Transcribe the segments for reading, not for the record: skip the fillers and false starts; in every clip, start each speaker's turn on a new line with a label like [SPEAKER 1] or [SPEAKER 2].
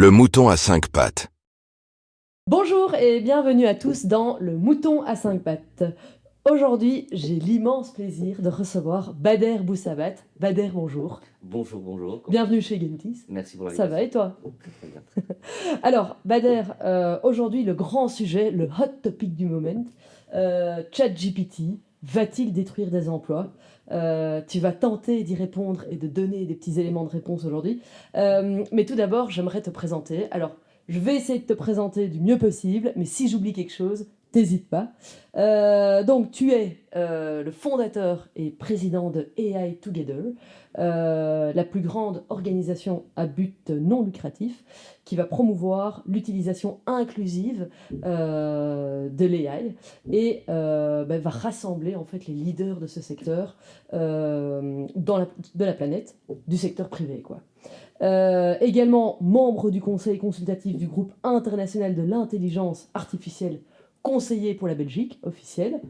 [SPEAKER 1] Le mouton à cinq pattes.
[SPEAKER 2] Bonjour et bienvenue à tous dans Le Mouton à cinq pattes. Aujourd'hui, j'ai l'immense plaisir de recevoir Bader Boussabat. Bader, bonjour.
[SPEAKER 3] Bonjour, bonjour.
[SPEAKER 2] Bienvenue chez Gentis.
[SPEAKER 3] Merci pour
[SPEAKER 2] Ça
[SPEAKER 3] l'invitation.
[SPEAKER 2] va et toi?
[SPEAKER 3] Très bien.
[SPEAKER 2] Alors, Bader, aujourd'hui, le grand sujet, le hot topic du moment, ChatGPT, va-t-il détruire des emplois? Tu vas tenter d'y répondre et de donner des petits éléments de réponse aujourd'hui. Mais tout d'abord, j'aimerais te présenter. Alors, je vais essayer de te présenter du mieux possible, mais si j'oublie quelque chose, t'hésites pas. Donc, tu es le fondateur et président de AI Together, la plus grande organisation à but non lucratif qui va promouvoir l'utilisation inclusive de l'AI et va rassembler en fait les leaders de ce secteur de la planète, du secteur privé, quoi. Également membre du conseil consultatif du groupe international de l'intelligence artificielle, conseiller pour la Belgique officielle,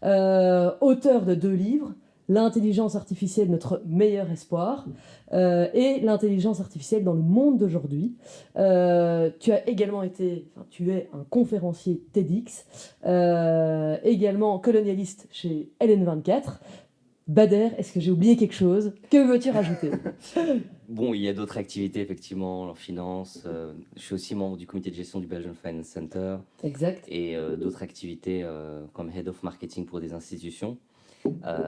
[SPEAKER 2] auteur de 2 livres, L'intelligence artificielle, notre meilleur espoir, et l'intelligence artificielle dans le monde d'aujourd'hui. Tu as également tu es un conférencier TEDx, également colonialiste chez LN24. Bader, est-ce que j'ai oublié quelque chose? Que veux-tu rajouter?
[SPEAKER 3] Bon, il y a d'autres activités, effectivement, en finance. Je suis aussi membre du comité de gestion du Belgian Finance Center
[SPEAKER 2] Exact.
[SPEAKER 3] et d'autres activités comme Head of Marketing pour des institutions.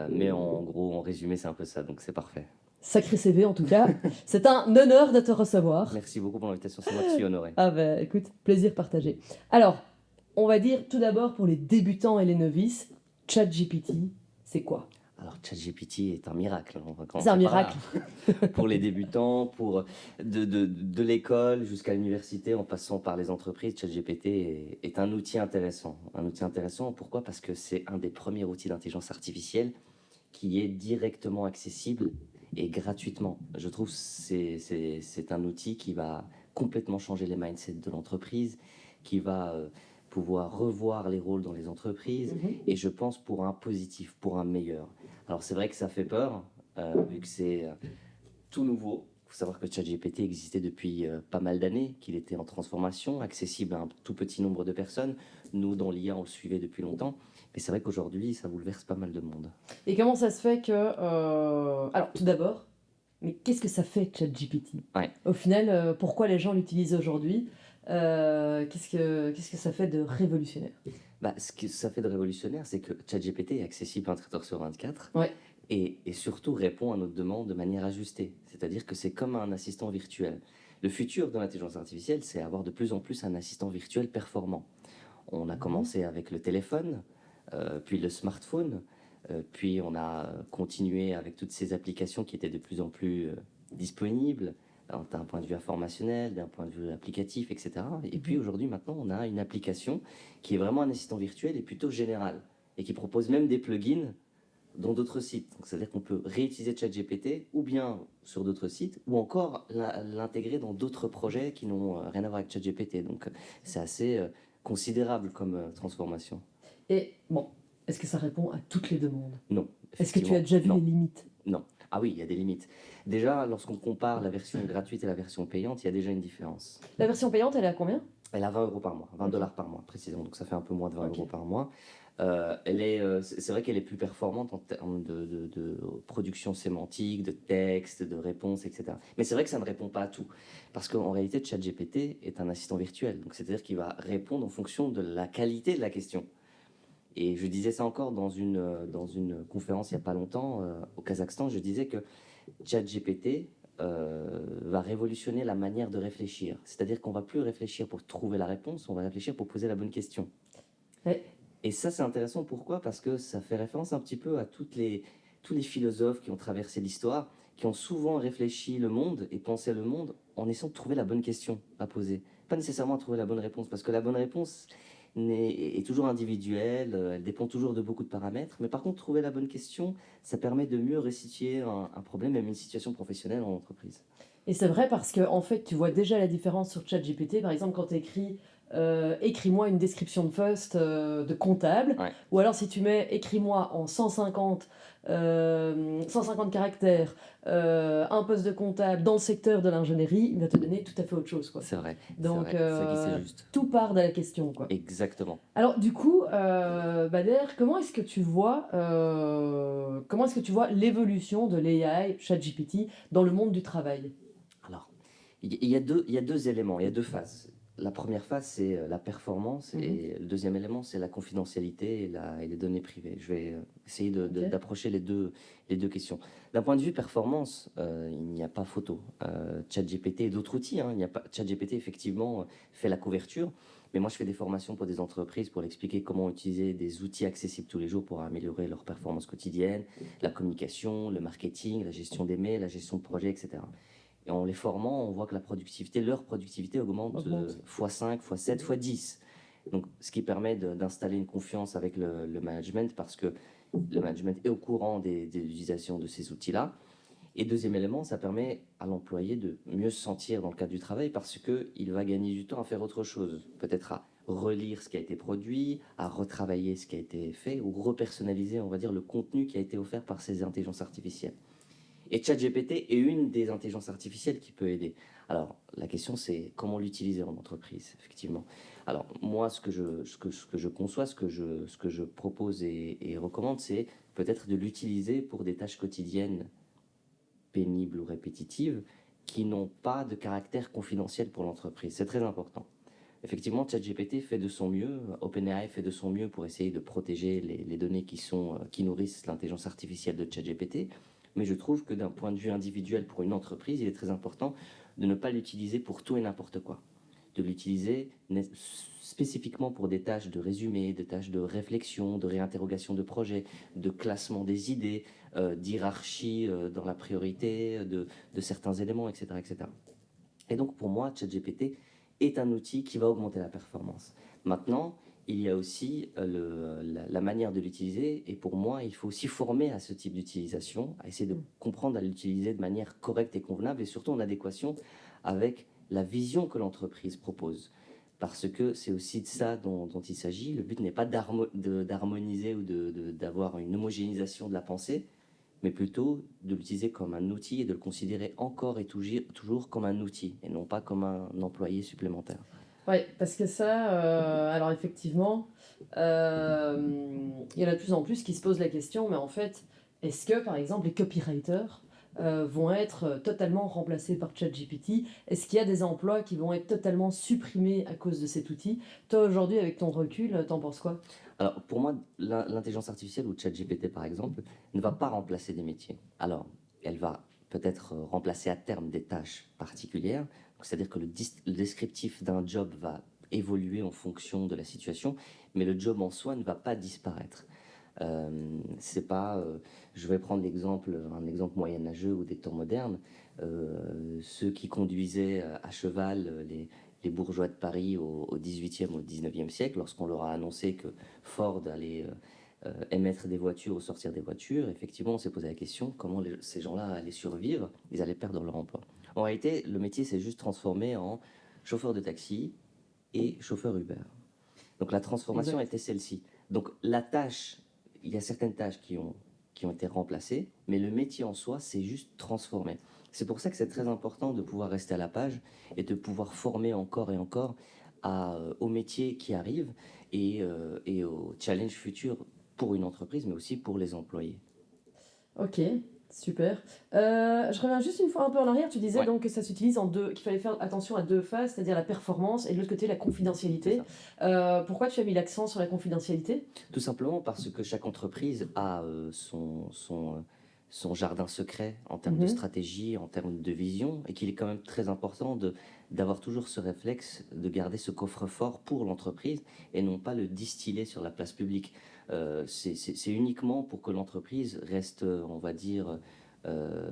[SPEAKER 3] Mais en gros, en résumé, c'est un peu ça, donc c'est parfait.
[SPEAKER 2] Sacré CV en tout cas. C'est un honneur de te recevoir.
[SPEAKER 3] Merci beaucoup pour l'invitation, c'est moi qui suis honoré.
[SPEAKER 2] Ah bah écoute, plaisir partagé. Alors, on va dire tout d'abord pour les débutants et les novices, ChatGPT, c'est quoi?
[SPEAKER 3] Alors, ChatGPT est un miracle. On va commencer
[SPEAKER 2] C'est un
[SPEAKER 3] par là.
[SPEAKER 2] miracle.
[SPEAKER 3] Pour les débutants, de l'école jusqu'à l'université, en passant par les entreprises, ChatGPT est un outil intéressant. Un outil intéressant, pourquoi? Parce que c'est un des premiers outils d'intelligence artificielle qui est directement accessible et gratuitement. Je trouve que c'est un outil qui va complètement changer les mindsets de l'entreprise, qui va pouvoir revoir les rôles dans les entreprises, et je pense pour un positif, pour un meilleur. Alors c'est vrai que ça fait peur, vu que c'est tout nouveau. Il faut savoir que ChatGPT existait depuis pas mal d'années, qu'il était en transformation, accessible à un tout petit nombre de personnes. Nous, dans l'IA, on le suivait depuis longtemps. Mais c'est vrai qu'aujourd'hui, ça bouleverse pas mal de monde.
[SPEAKER 2] Et comment ça se fait que... Alors tout d'abord, mais qu'est-ce que ça fait ChatGPT?
[SPEAKER 3] Ouais.
[SPEAKER 2] Au final, pourquoi les gens l'utilisent aujourd'hui? Qu'est-ce que ça fait de révolutionnaire?
[SPEAKER 3] Bah, ce que ça fait de révolutionnaire, c'est que ChatGPT est accessible 24 heures sur 24
[SPEAKER 2] Ouais.
[SPEAKER 3] et surtout répond à notre demande de manière ajustée. C'est-à-dire que c'est comme un assistant virtuel. Le futur de l'intelligence artificielle, c'est avoir de plus en plus un assistant virtuel performant. On a commencé avec le téléphone, puis le smartphone, puis on a continué avec toutes ces applications qui étaient de plus en plus disponibles, d'un point de vue informationnel, d'un point de vue applicatif, etc. Et puis aujourd'hui, maintenant, on a une application qui est vraiment un assistant virtuel et plutôt général, et qui propose même des plugins dans d'autres sites. Donc, c'est-à-dire qu'on peut réutiliser ChatGPT ou bien sur d'autres sites, ou encore l'intégrer dans d'autres projets qui n'ont rien à voir avec ChatGPT. Donc c'est assez considérable comme transformation.
[SPEAKER 2] Et bon, est-ce que ça répond à toutes les demandes?
[SPEAKER 3] Non.
[SPEAKER 2] Est-ce que tu as
[SPEAKER 3] Effectivement,
[SPEAKER 2] déjà vu
[SPEAKER 3] non.
[SPEAKER 2] les limites?
[SPEAKER 3] Non. Ah oui, il y a des limites. Déjà, lorsqu'on compare la version gratuite et la version payante, il y a déjà une différence.
[SPEAKER 2] La version payante, elle est à combien?
[SPEAKER 3] Elle a 20 euros par mois, 20
[SPEAKER 2] Ok.
[SPEAKER 3] dollars par mois précisément, donc ça fait un peu moins de 20
[SPEAKER 2] Ok.
[SPEAKER 3] euros par mois. C'est vrai qu'elle est plus performante en termes de production sémantique, de texte, de réponse, etc. Mais c'est vrai que ça ne répond pas à tout. Parce qu'en réalité, ChatGPT est un assistant virtuel. Donc c'est-à-dire qu'il va répondre en fonction de la qualité de la question. Et je disais ça encore dans une conférence il n'y a pas longtemps au Kazakhstan. Je disais que ChatGPT va révolutionner la manière de réfléchir. C'est-à-dire qu'on va plus réfléchir pour trouver la réponse, on va réfléchir pour poser la bonne question.
[SPEAKER 2] Ouais.
[SPEAKER 3] Et ça, c'est intéressant. Pourquoi? Parce que ça fait référence un petit peu à tous les philosophes qui ont traversé l'histoire, qui ont souvent réfléchi le monde et pensé le monde en essayant de trouver la bonne question à poser. Pas nécessairement à trouver la bonne réponse, parce que la bonne réponse est toujours individuelle, elle dépend toujours de beaucoup de paramètres. Mais par contre, trouver la bonne question, ça permet de mieux resituer un problème, même une situation professionnelle en entreprise.
[SPEAKER 2] Et c'est vrai parce que en fait, tu vois déjà la différence sur ChatGPT. Par exemple, quand tu écris écris-moi une description de poste de comptable,
[SPEAKER 3] Ouais,
[SPEAKER 2] ou alors si tu mets écris-moi en 150 caractères un poste de comptable dans le secteur de l'ingénierie, il va te donner tout à fait autre chose, quoi.
[SPEAKER 3] c'est
[SPEAKER 2] Donc
[SPEAKER 3] vrai, c'est vrai que c'est juste.
[SPEAKER 2] tout part de la question, quoi.
[SPEAKER 3] Exactement.
[SPEAKER 2] Alors du coup, Bader, comment est-ce que tu vois l'évolution de l'AI, ChatGPT, dans le monde du travail?
[SPEAKER 3] Alors, il y a deux éléments, il y a deux phases. La première phase, c'est la performance,
[SPEAKER 2] Mhm.
[SPEAKER 3] et le deuxième élément, c'est la confidentialité et les données privées. Je vais essayer
[SPEAKER 2] Ok.
[SPEAKER 3] d'approcher les deux questions. D'un point de vue performance, il n'y a pas photo. ChatGPT et d'autres outils, hein, il n'y a pas, ChatGPT, effectivement, fait la couverture, mais moi, je fais des formations pour des entreprises pour expliquer comment utiliser des outils accessibles tous les jours pour améliorer leur performance quotidienne, la communication, le marketing, la gestion des mails, la gestion de projets, etc. Et en les formant, on voit que leur productivité augmente
[SPEAKER 2] Augmente.
[SPEAKER 3] x5, x7, x10. Donc, ce qui permet d'installer une confiance avec le management, parce que le management est au courant des utilisations de ces outils-là. Et deuxième élément, ça permet à l'employé de mieux se sentir dans le cadre du travail, parce qu'il va gagner du temps à faire autre chose, peut-être à relire ce qui a été produit, à retravailler ce qui a été fait, ou repersonnaliser, on va dire, le contenu qui a été offert par ces intelligences artificielles. Et ChatGPT est une des intelligences artificielles qui peut aider. Alors, la question, c'est comment l'utiliser en entreprise, effectivement. Alors, moi, ce que je conçois, ce que je propose et recommande, c'est peut-être de l'utiliser pour des tâches quotidiennes pénibles ou répétitives qui n'ont pas de caractère confidentiel pour l'entreprise. C'est très important. Effectivement, ChatGPT fait de son mieux, OpenAI fait de son mieux pour essayer de protéger les données qui nourrissent l'intelligence artificielle de ChatGPT, mais je trouve que d'un point de vue individuel pour une entreprise, il est très important de ne pas l'utiliser pour tout et n'importe quoi, de l'utiliser spécifiquement pour des tâches de résumé, des tâches de réflexion, de réinterrogation de projet, de classement des idées, d'hierarchie dans la priorité de certains éléments, etc., etc. Et donc pour moi, ChatGPT est un outil qui va augmenter la performance. Maintenant, il y a aussi la manière de l'utiliser, et pour moi, il faut aussi former à ce type d'utilisation, à essayer de comprendre à l'utiliser de manière correcte et convenable, et surtout en adéquation avec la vision que l'entreprise propose. Parce que c'est aussi de ça dont il s'agit. Le but n'est pas d'harmoniser ou d'avoir une homogénéisation de la pensée, mais plutôt de l'utiliser comme un outil et de le considérer encore et toujours comme un outil et non pas comme un employé supplémentaire.
[SPEAKER 2] Ouais, parce que ça, alors effectivement, il y en a de plus en plus qui se posent la question, mais en fait, est-ce que, par exemple, les copywriters vont être totalement remplacés par ChatGPT? Est-ce qu'il y a des emplois qui vont être totalement supprimés à cause de cet outil? Toi, aujourd'hui, avec ton recul, t'en penses quoi?
[SPEAKER 3] Alors, pour moi, l'intelligence artificielle ou ChatGPT, par exemple, ne va pas remplacer des métiers. Alors, elle va peut-être remplacer à terme des tâches particulières, c'est-à-dire que le descriptif d'un job va évoluer en fonction de la situation, mais le job en soi ne va pas disparaître. C'est pas, je vais prendre un exemple moyenâgeux ou des temps modernes. Ceux qui conduisaient à cheval les bourgeois de Paris au 18e, au 19e siècle, lorsqu'on leur a annoncé que Ford allait émettre des voitures ou sortir des voitures, effectivement, on s'est posé la question comment ces gens-là allaient survivre. Ils allaient perdre leur emploi. En réalité, le métier s'est juste transformé en chauffeur de taxi et chauffeur Uber. Donc la transformation
[SPEAKER 2] Exact.
[SPEAKER 3] était celle-ci. Donc la tâche, il y a certaines tâches qui ont été remplacées, mais le métier en soi s'est juste transformé. C'est pour ça que c'est très important de pouvoir rester à la page et de pouvoir former encore et encore aux métiers qui arrivent et aux challenges futurs pour une entreprise, mais aussi pour les employés.
[SPEAKER 2] Ok, super. Je reviens juste une fois un peu en arrière. Tu disais
[SPEAKER 3] Ouais,
[SPEAKER 2] donc que ça s'utilise en deux, qu'il fallait faire attention à deux phases, c'est-à-dire la performance et de l'autre côté la
[SPEAKER 3] c'est
[SPEAKER 2] confidentialité.
[SPEAKER 3] ça.
[SPEAKER 2] Pourquoi tu as mis l'accent sur la confidentialité?
[SPEAKER 3] Tout simplement parce que chaque entreprise a son jardin secret en termes de
[SPEAKER 2] Mhm.
[SPEAKER 3] stratégie, en termes de vision, et qu'il est quand même très important d'avoir toujours ce réflexe de garder ce coffre-fort pour l'entreprise et non pas le distiller sur la place publique. C'est uniquement pour que l'entreprise reste, on va dire,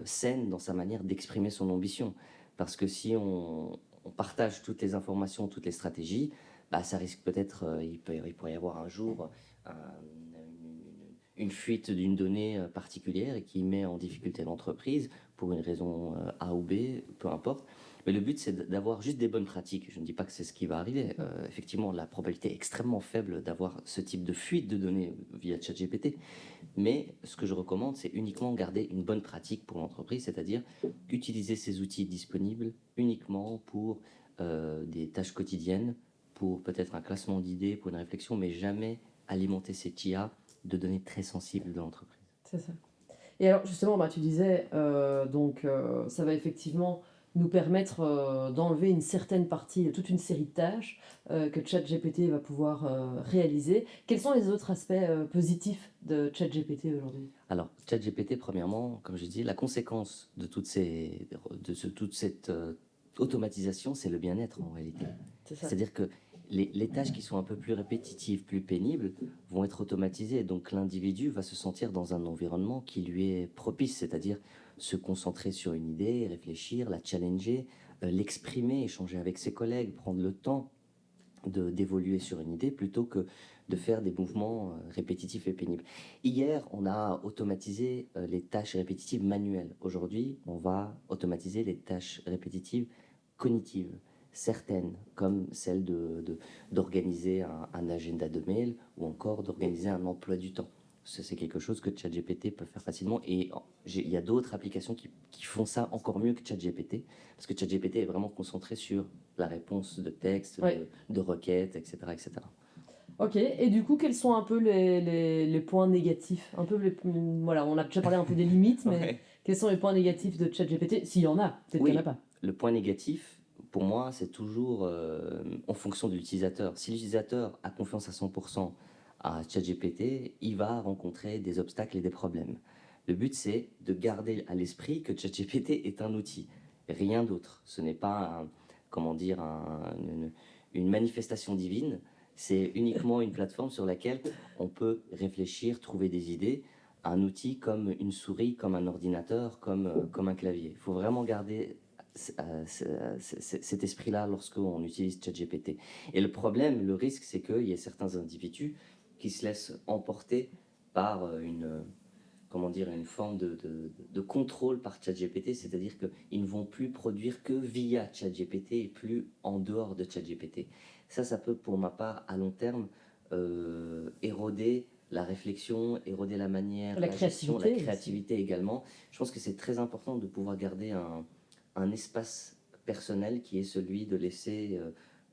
[SPEAKER 3] saine dans sa manière d'exprimer son ambition. Parce que si on partage toutes les informations, toutes les stratégies, bah, ça risque peut-être, il pourrait y avoir un jour une fuite d'une donnée particulière et qui met en difficulté l'entreprise pour une raison A ou B, peu importe. Mais le but, c'est d'avoir juste des bonnes pratiques. Je ne dis pas que c'est ce qui va arriver. Effectivement, la probabilité est extrêmement faible d'avoir ce type de fuite de données via ChatGPT. Mais ce que je recommande, c'est uniquement garder une bonne pratique pour l'entreprise, c'est-à-dire utiliser ces outils disponibles uniquement pour des tâches quotidiennes, pour peut-être un classement d'idées, pour une réflexion, mais jamais alimenter cette IA de données très sensibles de l'entreprise.
[SPEAKER 2] C'est ça. Et alors justement, bah, tu disais, ça va effectivement nous permettre d'enlever une certaine partie, toute une série de tâches que ChatGPT va pouvoir réaliser. Quels sont les autres aspects positifs de ChatGPT aujourd'hui?
[SPEAKER 3] Alors, ChatGPT, premièrement, comme je dis, la conséquence de toute cette automatisation, c'est le bien-être en réalité.
[SPEAKER 2] C'est ça.
[SPEAKER 3] C'est-à-dire que les tâches qui sont un peu plus répétitives, plus pénibles, vont être automatisées. Donc l'individu va se sentir dans un environnement qui lui est propice, c'est-à-dire se concentrer sur une idée, réfléchir, la challenger, l'exprimer, échanger avec ses collègues, prendre le temps d'évoluer sur une idée plutôt que de faire des mouvements répétitifs et pénibles. Hier, on a automatisé les tâches répétitives manuelles. Aujourd'hui, on va automatiser les tâches répétitives cognitives, certaines, comme celle d'organiser un agenda de mail ou encore d'organiser un emploi du temps. Ça, c'est quelque chose que ChatGPT peut faire facilement. Et il y a d'autres applications qui font ça encore mieux que ChatGPT, parce que ChatGPT est vraiment concentré sur la réponse de texte,
[SPEAKER 2] Ouais.
[SPEAKER 3] de requêtes, etc., etc.
[SPEAKER 2] Ok, et du coup, quels sont un peu les points négatifs? Un peu voilà, on a déjà parlé un peu des limites, mais
[SPEAKER 3] Ouais.
[SPEAKER 2] quels sont les points négatifs de ChatGPT? S'il y en a, peut-être qu'il n'y en a
[SPEAKER 3] Oui,
[SPEAKER 2] pas.
[SPEAKER 3] le point négatif, pour moi, c'est toujours en fonction de l'utilisateur. Si l'utilisateur a confiance à 100% à ChatGPT, il va rencontrer des obstacles et des problèmes. Le but, c'est de garder à l'esprit que ChatGPT est un outil, rien d'autre. Ce n'est pas, comment dire, une manifestation divine. C'est uniquement une plateforme sur laquelle on peut réfléchir, trouver des idées. Un outil comme une souris, comme un ordinateur, comme un clavier. Il faut vraiment garder cet esprit-là lorsqu'on utilise ChatGPT. Et le problème, le risque, c'est qu'il y a certains individus qui se laissent emporter par comment dire, une forme de contrôle par ChatGPT, c'est-à-dire qu'ils ne vont plus produire que via ChatGPT et plus en dehors de ChatGPT. Ça peut, pour ma part, à long terme, éroder la réflexion, éroder la manière,
[SPEAKER 2] La
[SPEAKER 3] gestion, la
[SPEAKER 2] créativité
[SPEAKER 3] créativité également. Je pense que c'est très important de pouvoir garder un espace personnel qui est celui de laisser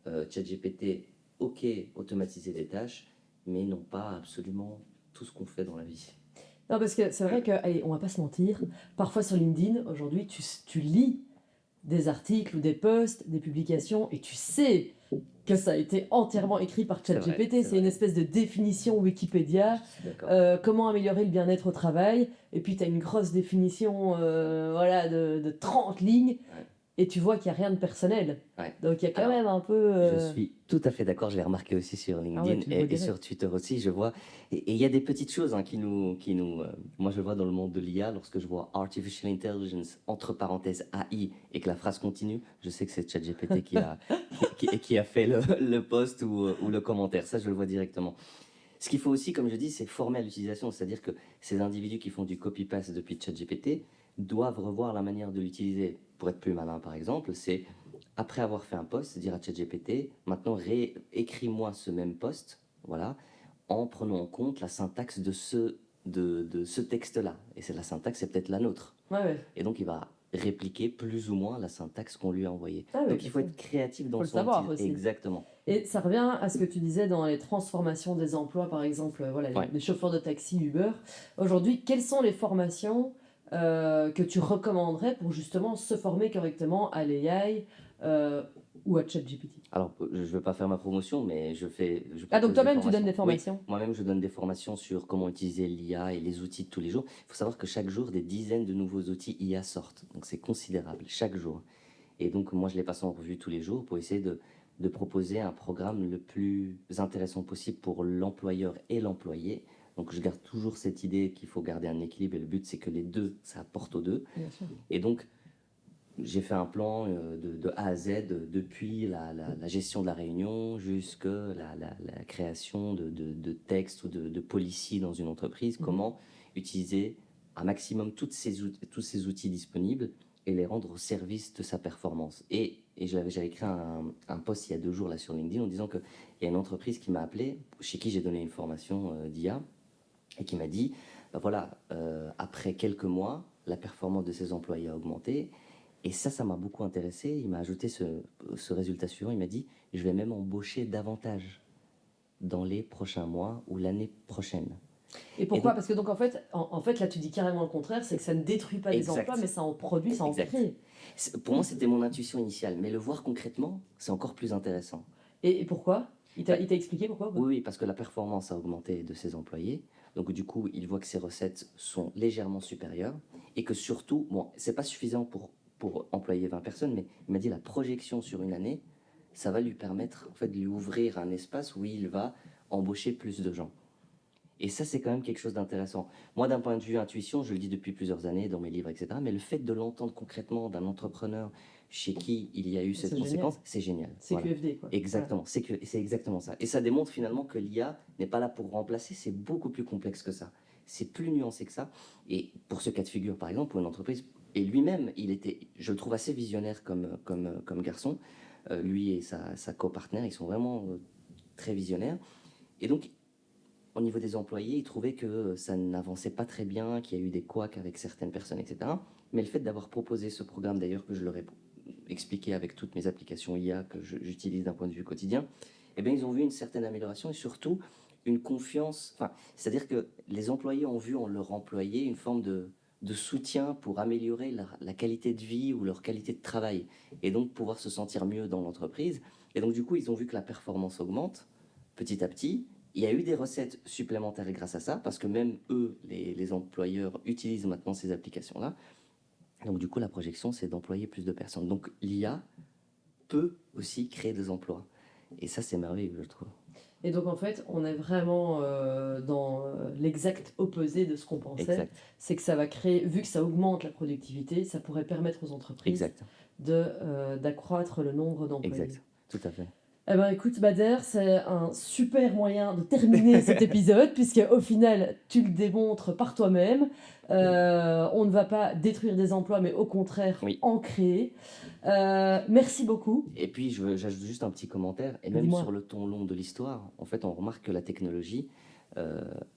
[SPEAKER 3] ChatGPT, ok, automatiser des tâches, mais non pas absolument tout ce qu'on fait dans la vie.
[SPEAKER 2] Non, parce que c'est vrai que, allez, on va pas se mentir, parfois sur LinkedIn, aujourd'hui, tu lis des articles ou des posts, des publications, et tu sais que ça a été entièrement écrit par
[SPEAKER 3] C'est vrai,
[SPEAKER 2] ChatGPT.
[SPEAKER 3] c'est
[SPEAKER 2] C'est une
[SPEAKER 3] vrai.
[SPEAKER 2] espèce de définition Wikipédia.
[SPEAKER 3] Je suis d'accord.
[SPEAKER 2] Comment améliorer le bien-être au travail. Et puis tu as une grosse définition voilà, de 30 lignes.
[SPEAKER 3] Ouais.
[SPEAKER 2] Et tu vois qu'il n'y a rien de personnel.
[SPEAKER 3] Ouais.
[SPEAKER 2] Donc il y a quand
[SPEAKER 3] Alors,
[SPEAKER 2] même un peu...
[SPEAKER 3] je suis tout à fait d'accord, je l'ai remarqué aussi sur
[SPEAKER 2] Ah ouais,
[SPEAKER 3] LinkedIn
[SPEAKER 2] tu le vois
[SPEAKER 3] et
[SPEAKER 2] direct.
[SPEAKER 3] sur Twitter aussi, je vois. Et il y a des petites choses moi je le vois dans le monde de l'IA, lorsque je vois Artificial Intelligence, entre parenthèses AI, et que la phrase continue, je sais que c'est ChatGPT qui a fait le post ou le commentaire, ça je le vois directement. Ce qu'il faut aussi, comme je dis, c'est former à l'utilisation, c'est-à-dire que ces individus qui font du copy-paste depuis ChatGPT doivent revoir la manière de l'utiliser. Pour être plus malin, par exemple, c'est après avoir fait un post, dire à ChatGPT, maintenant écris-moi ce même post, voilà, en prenant en compte la syntaxe de ce texte-là. Et c'est la syntaxe, c'est peut-être la nôtre.
[SPEAKER 2] Ouais, ouais.
[SPEAKER 3] Et donc il va répliquer plus ou moins la syntaxe qu'on lui a envoyée.
[SPEAKER 2] Ah oui,
[SPEAKER 3] Donc il faut être créatif dans
[SPEAKER 2] faut le
[SPEAKER 3] son
[SPEAKER 2] savoir aussi.
[SPEAKER 3] Exactement.
[SPEAKER 2] Et ça revient à ce que tu disais dans les transformations des emplois, par exemple, voilà,
[SPEAKER 3] Ouais.
[SPEAKER 2] les chauffeurs de taxi, Uber. Aujourd'hui, quelles sont les formations que tu recommanderais pour justement se former correctement à l'AI ou à ChatGPT?
[SPEAKER 3] Alors, je ne veux pas faire ma promotion, mais je
[SPEAKER 2] Ah, donc
[SPEAKER 3] propose des
[SPEAKER 2] toi-même, tu donnes
[SPEAKER 3] formations.
[SPEAKER 2] des formations?
[SPEAKER 3] Oui, moi-même, je donne des formations sur comment utiliser l'IA et les outils de tous les jours. Il faut savoir que chaque jour, des dizaines de nouveaux outils IA sortent. Donc, c'est considérable, chaque jour. Et donc, moi, je les passe en revue tous les jours pour essayer de proposer un programme le plus intéressant possible pour l'employeur et l'employé. Donc, je garde toujours cette idée qu'il faut garder un équilibre et le but, c'est que les deux, ça apporte aux deux.
[SPEAKER 2] Bien sûr.
[SPEAKER 3] Et donc, j'ai fait un plan de A à Z, depuis la gestion de la réunion jusque la création de textes ou de policies dans une entreprise, comment utiliser un maximum tous ces outils disponibles et les rendre au service de sa performance. Et j'avais écrit un post il y a 2 jours là sur LinkedIn en disant qu'il y a une entreprise qui m'a appelé, chez qui j'ai donné une formation d'IA, et qui m'a dit, bah voilà, après quelques mois, la performance de ses employés a augmenté. Et ça m'a beaucoup intéressé. Il m'a ajouté ce résultat suivant. Il m'a dit, je vais même embaucher davantage dans les prochains mois ou l'année prochaine.
[SPEAKER 2] Et pourquoi?
[SPEAKER 3] donc-
[SPEAKER 2] Parce que donc en fait, là tu dis carrément le contraire, c'est que ça ne détruit pas les
[SPEAKER 3] Exact.
[SPEAKER 2] emplois, mais ça en produit, ça en
[SPEAKER 3] Exact.
[SPEAKER 2] crée.
[SPEAKER 3] Pour moi, c'était mon intuition initiale. Mais le voir concrètement, c'est encore plus intéressant.
[SPEAKER 2] Et pourquoi? Il t'a expliqué pourquoi?
[SPEAKER 3] Oui, parce que la performance a augmenté de ses employés. Donc du coup, il voit que ses recettes sont légèrement supérieures et que surtout, bon, c'est pas suffisant pour employer 20 personnes, mais il m'a dit la projection sur une année, ça va lui permettre en fait de lui ouvrir un espace où il va embaucher plus de gens. Et ça, c'est quand même quelque chose d'intéressant. Moi, d'un point de vue intuition, je le dis depuis plusieurs années dans mes livres, etc. Mais le fait de l'entendre concrètement d'un entrepreneur chez qui il y a eu cette
[SPEAKER 2] C'est génial.
[SPEAKER 3] conséquence, c'est génial.
[SPEAKER 2] C'est
[SPEAKER 3] Voilà.
[SPEAKER 2] QFD, quoi.
[SPEAKER 3] Exactement, c'est exactement ça. Et ça démontre finalement que l'IA n'est pas là pour remplacer, c'est beaucoup plus complexe que ça. C'est plus nuancé que ça. Et pour ce cas de figure, par exemple, pour une entreprise, et lui-même, je le trouve assez visionnaire comme garçon. Lui et sa copartner, ils sont vraiment très visionnaires. Et donc, au niveau des employés, ils trouvaient que ça n'avançait pas très bien, qu'il y a eu des couacs avec certaines personnes, etc. Mais le fait d'avoir proposé ce programme, d'ailleurs, que je leur ai expliqué avec toutes mes applications IA que j'utilise d'un point de vue quotidien, eh bien, ils ont vu une certaine amélioration et surtout une confiance. Enfin, c'est-à-dire que les employés ont vu en leur employé une forme de soutien pour améliorer la qualité de vie ou leur qualité de travail et donc pouvoir se sentir mieux dans l'entreprise. Et donc, du coup, ils ont vu que la performance augmente petit à petit. Il y a eu des recettes supplémentaires grâce à ça, parce que même eux, les employeurs, utilisent maintenant ces applications-là. Donc du coup, la projection, c'est d'employer plus de personnes. Donc l'IA peut aussi créer des emplois. Et ça, c'est merveilleux, je trouve.
[SPEAKER 2] Et donc en fait, on est vraiment dans l'exact opposé de ce qu'on pensait.
[SPEAKER 3] Exact.
[SPEAKER 2] C'est que ça va créer, vu que ça augmente la productivité, ça pourrait permettre aux entreprises
[SPEAKER 3] Exact.
[SPEAKER 2] d'accroître le nombre d'employés.
[SPEAKER 3] Exact. Tout à fait.
[SPEAKER 2] Eh ben écoute Bader, c'est un super moyen de terminer cet épisode, puisque au final, tu le démontres par toi-même. On ne va pas détruire des emplois, mais au contraire,
[SPEAKER 3] Oui.
[SPEAKER 2] en créer. Merci beaucoup.
[SPEAKER 3] Et puis, j'ajoute juste un petit commentaire. Et même
[SPEAKER 2] Dis-moi.
[SPEAKER 3] sur le ton long de l'histoire, en fait, on remarque que la technologie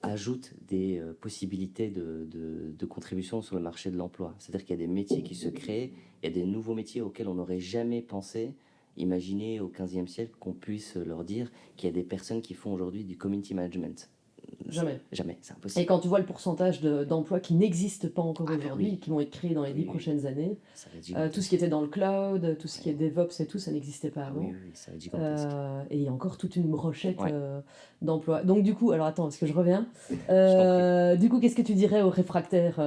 [SPEAKER 3] ajoute des possibilités de contribution sur le marché de l'emploi. C'est-à-dire qu'il y a des métiers qui se créent, il y a des nouveaux métiers auxquels on n'aurait jamais pensé. Imaginez au XVe siècle qu'on puisse leur dire qu'il y a des personnes qui font aujourd'hui du community management.
[SPEAKER 2] Jamais.
[SPEAKER 3] Jamais, c'est
[SPEAKER 2] Et
[SPEAKER 3] impossible.
[SPEAKER 2] quand tu vois le pourcentage d'emplois qui n'existent pas encore
[SPEAKER 3] Ah,
[SPEAKER 2] aujourd'hui,
[SPEAKER 3] oui.
[SPEAKER 2] et qui vont être créés dans les 10
[SPEAKER 3] Oui, oui.
[SPEAKER 2] prochaines années,
[SPEAKER 3] Ça va être gigantesque.
[SPEAKER 2] tout ce qui était dans le cloud, tout ce qui est DevOps et tout, ça n'existait pas
[SPEAKER 3] Ah
[SPEAKER 2] avant.
[SPEAKER 3] oui, oui, ça va être gigantesque.
[SPEAKER 2] Et il y a encore toute une brochette
[SPEAKER 3] Ouais.
[SPEAKER 2] d'emplois. Donc du coup, alors attends, est-ce que je reviens?
[SPEAKER 3] t'en
[SPEAKER 2] Du coup, qu'est-ce que tu dirais aux réfractaires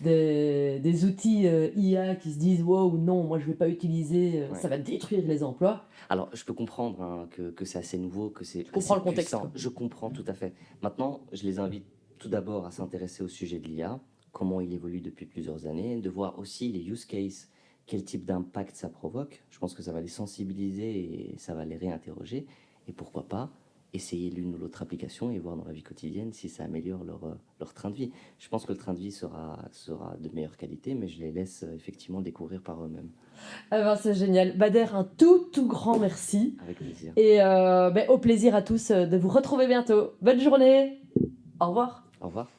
[SPEAKER 2] des outils IA qui se disent wow, non, moi je vais pas utiliser,
[SPEAKER 3] Ouais.
[SPEAKER 2] ça va détruire les emplois?
[SPEAKER 3] Alors, je peux comprendre hein, que c'est assez nouveau, que c'est
[SPEAKER 2] comprends
[SPEAKER 3] assez
[SPEAKER 2] le contexte,
[SPEAKER 3] puissant.
[SPEAKER 2] quoi.
[SPEAKER 3] Je comprends tout à fait. Maintenant, je les invite tout d'abord à s'intéresser au sujet de l'IA, comment il évolue depuis plusieurs années, de voir aussi les use cases, quel type d'impact ça provoque. Je pense que ça va les sensibiliser et ça va les réinterroger. Et pourquoi pas essayer l'une ou l'autre application et voir dans la vie quotidienne si ça améliore leur train de vie. Je pense que le train de vie sera de meilleure qualité, mais je les laisse effectivement découvrir par eux-mêmes.
[SPEAKER 2] Ah ben, c'est génial. Bader, un tout grand merci.
[SPEAKER 3] Avec plaisir.
[SPEAKER 2] Et au plaisir à tous de vous retrouver bientôt. Bonne journée. Au revoir.
[SPEAKER 3] Au revoir.